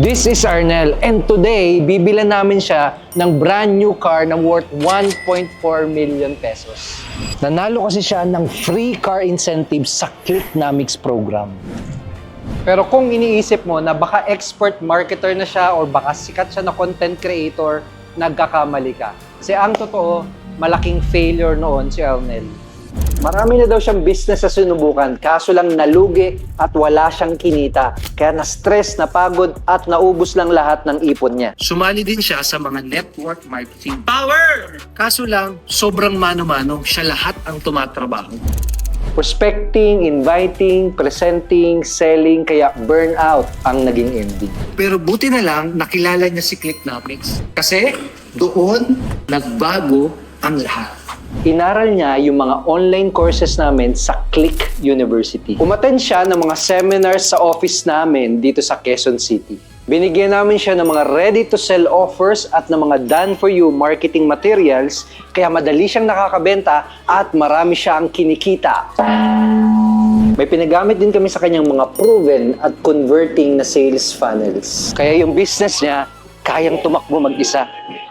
This is Arnel, and today, bibilan namin siya ng brand new car na worth 1.4 million pesos. Nanalo kasi siya ng free car incentive sa Clicknomics program. Pero kung iniisip mo na baka expert marketer na siya or baka sikat siya na content creator, nagkakamali ka. Kasi ang totoo, malaking failure noon si Arnel. Marami na daw siyang business sa sinubukan, kaso lang nalugi at wala siyang kinita. Kaya na-stress, napagod at naubos lang lahat ng ipon niya. Sumali din siya sa mga network marketing. Power! Kaso lang, sobrang mano-mano, siya lahat ang tumatrabaho. Prospecting, inviting, presenting, selling, kaya burnout ang naging ending. Pero buti na lang, nakilala niya si Clicknomics. Kasi doon, nagbago ang lahat. Inaral niya yung mga online courses namin sa Click University. Umattend siya ng mga seminars sa office namin dito sa Quezon City. Binigyan namin siya ng mga ready-to-sell offers at ng mga done-for-you marketing materials, kaya madali siyang nakakabenta at marami siya ang kinikita. May pinagamit din kami sa kanyang mga proven at converting na sales funnels. Kaya yung business niya, kayang tumakbo mag-isa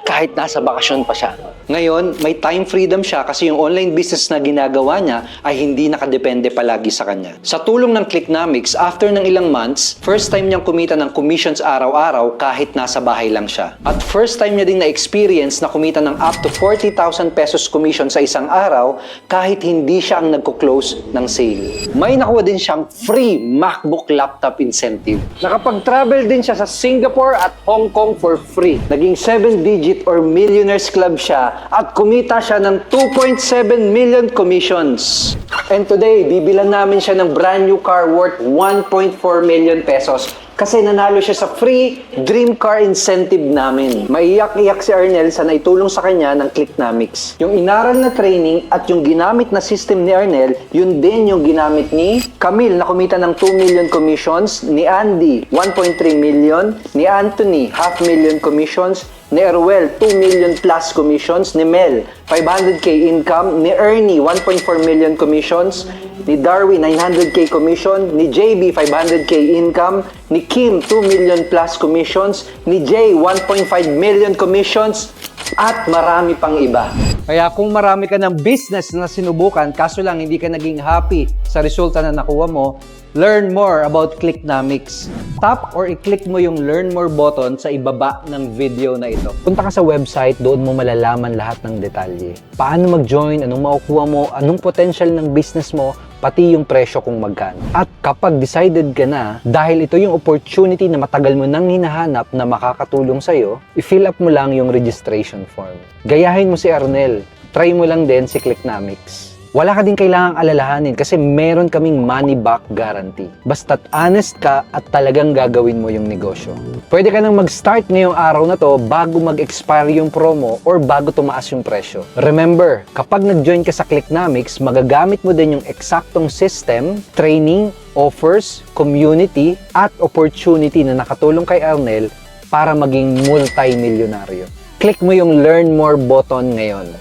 kahit nasa bakasyon pa siya. Ngayon, may time freedom siya kasi yung online business na ginagawa niya ay hindi nakadepende palagi sa kanya. Sa tulong ng Clicknomics, after ng ilang months, first time niyang kumita ng commissions araw-araw kahit nasa bahay lang siya. At first time niya din na-experience na kumita ng up to 40,000 pesos commission sa isang araw kahit hindi siya ang nagko-close ng sale. May nakuha din siyang free MacBook laptop incentive. Nakapag-travel din siya sa Singapore at Hong Kong for free. Naging 7-digit or Millionaires Club siya at kumita siya ng 2.7 million commissions. And today, bibilan namin siya ng brand new car worth 1.4 million pesos kasi nanalo siya sa free dream car incentive namin. Maiyak-iyak si Arnel sa naitulong sa kanya ng Clicknomics. Yung inaral na training at yung ginamit na system ni Arnel, yun din yung ginamit ni Camille na kumita ng 2 million commissions, ni Andy 1.3 million, ni Anthony 500,000 commissions, ni Erwel 2 million plus commissions, ni Mel 500k income, ni Ernie 1.4 million commissions, ni Darwin 900k commission, ni JB 500k income, ni Kim 2 million plus commissions, ni Jay 1.5 million commissions, at marami pang iba. Kaya kung marami ka ng business na sinubukan, kaso lang hindi ka naging happy sa resulta na nakuha mo, learn more about Clicknomics. Tap or i-click mo yung Learn More button sa ibaba ng video na ito. Punta ka sa website, doon mo malalaman lahat ng detalye. Paano mag-join, anong makukuha mo, anong potential ng business mo, pati yung presyo kung magkano. At kapag decided ka na, dahil ito yung opportunity na matagal mo nang hinahanap na makakatulong sa'yo, i-fill up mo lang yung registration form. Gayahin mo si Arnel. Try mo lang din si Clicknomics. Wala ka din kailangang alalahanin kasi meron kaming money back guarantee. Basta't honest ka at talagang gagawin mo yung negosyo. Pwede ka nang mag-start ngayong araw na to bago mag-expire yung promo or bago tumaas yung presyo. Remember, kapag nag-join ka sa Clicknomics, magagamit mo din yung eksaktong system, training, offers, community, at opportunity na nakatulong kay Arnel para maging multi-milyonaryo. Click mo yung Learn More button ngayon.